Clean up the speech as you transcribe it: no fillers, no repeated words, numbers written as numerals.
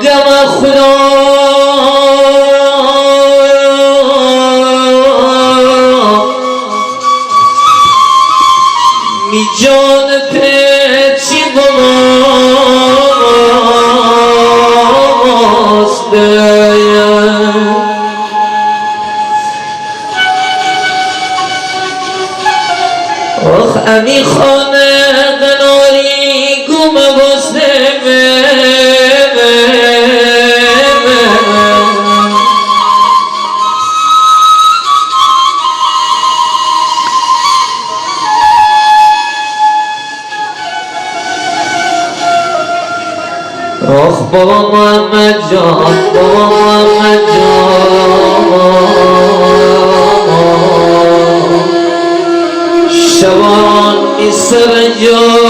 غم خدا می جان پیچی بماسته آخ امی خانه قناری گم بسته آخ بابا محمد جان بابا محمد جان شبان می سرنجان